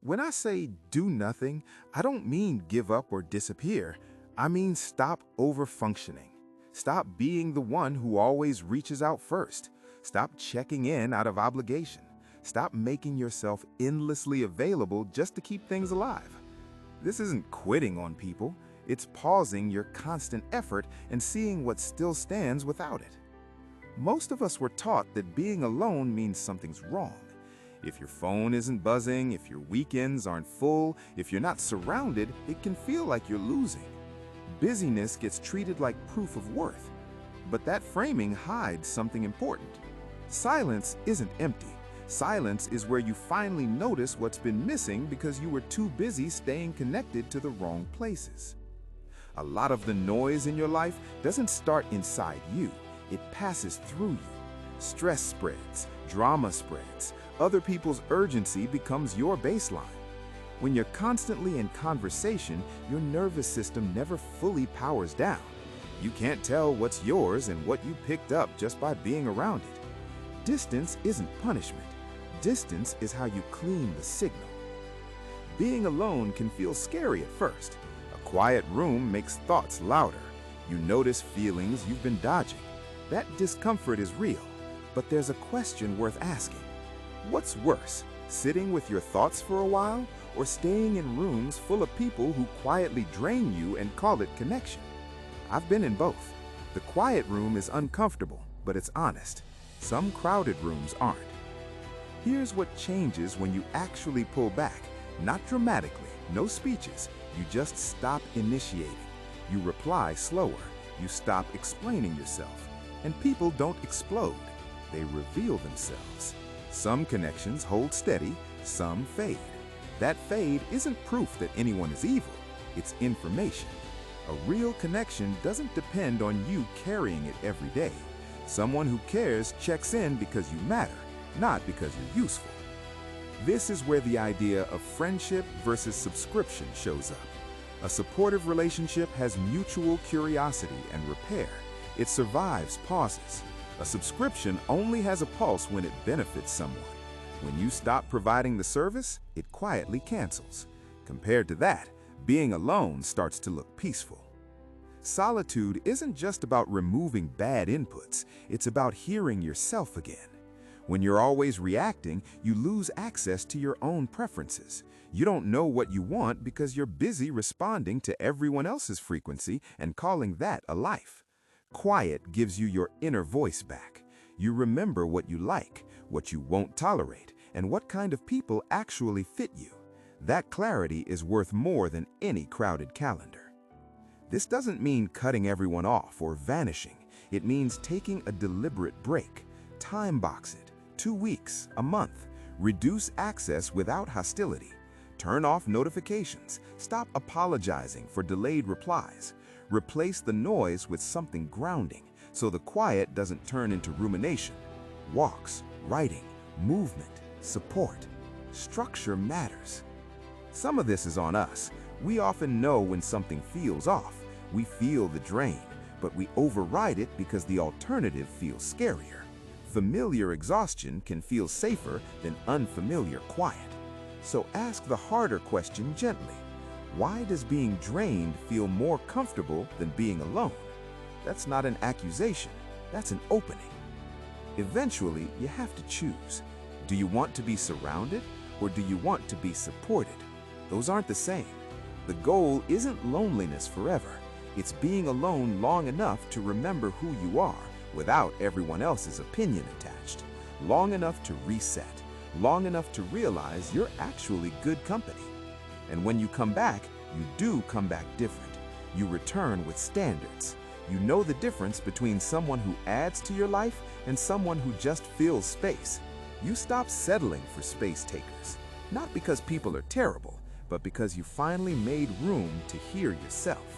When I say do nothing, I don't mean give up or disappear. I mean stop overfunctioning. Stop being the one who always reaches out first. Stop checking in out of obligation. Stop making yourself endlessly available just to keep things alive. This isn't quitting on people. It's pausing your constant effort and seeing what still stands without it. Most of us were taught that being alone means something's wrong. If your phone isn't buzzing, if your weekends aren't full, if you're not surrounded, it can feel like you're losing. Busyness gets treated like proof of worth, but that framing hides something important. Silence isn't empty. Silence is where you finally notice what's been missing because you were too busy staying connected to the wrong places. A lot of the noise in your life doesn't start inside you. It passes through you. Stress spreads, drama spreads, other people's urgency becomes your baseline. When you're constantly in conversation, your nervous system never fully powers down. You can't tell what's yours and what you picked up just by being around it. Distance isn't punishment. Distance is how you clean the signal. Being alone can feel scary at first. A quiet room makes thoughts louder. You notice feelings you've been dodging. That discomfort is real, but there's a question worth asking. What's worse, sitting with your thoughts for a while, or staying in rooms full of people who quietly drain you and call it connection? I've been in both. The quiet room is uncomfortable, but it's honest. Some crowded rooms aren't. Here's what changes when you actually pull back. Not dramatically, no speeches. You just stop initiating. You reply slower. You stop explaining yourself. And people don't explode. They reveal themselves. Some connections hold steady, some fade. That fade isn't proof that anyone is evil. It's information. A real connection doesn't depend on you carrying it every day. Someone who cares checks in because you matter, not because you're useful. This is where the idea of friendship versus subscription shows up. A supportive relationship has mutual curiosity and repair. It survives pauses. A subscription only has a pulse when it benefits someone. When you stop providing the service, it quietly cancels. Compared to that, being alone starts to look peaceful. Solitude isn't just about removing bad inputs, it's about hearing yourself again. When you're always reacting, you lose access to your own preferences. You don't know what you want because you're busy responding to everyone else's frequency and calling that a life. Quiet gives you your inner voice back. You remember what you like, what you won't tolerate, and what kind of people actually fit you. That clarity is worth more than any crowded calendar. This doesn't mean cutting everyone off or vanishing. It means taking a deliberate break. Time box it. 2 weeks, a month. Reduce access without hostility. Turn off notifications. Stop apologizing for delayed replies. Replace the noise with something grounding so the quiet doesn't turn into rumination. Walks, writing, movement, support. Structure matters. Some of this is on us. We often know when something feels off. We feel the drain, but we override it because the alternative feels scarier. Familiar exhaustion can feel safer than unfamiliar quiet. So ask the harder question gently. Why does being drained feel more comfortable than being alone? That's not an accusation, that's an opening. Eventually, you have to choose. Do you want to be surrounded or do you want to be supported? Those aren't the same. The goal isn't loneliness forever. It's being alone long enough to remember who you are without everyone else's opinion attached. Long enough to reset. Long enough to realize you're actually good company. And when you come back, you do come back different. You return with standards. You know the difference between someone who adds to your life and someone who just fills space. You stop settling for space takers. Not because people are terrible, but because you finally made room to hear yourself.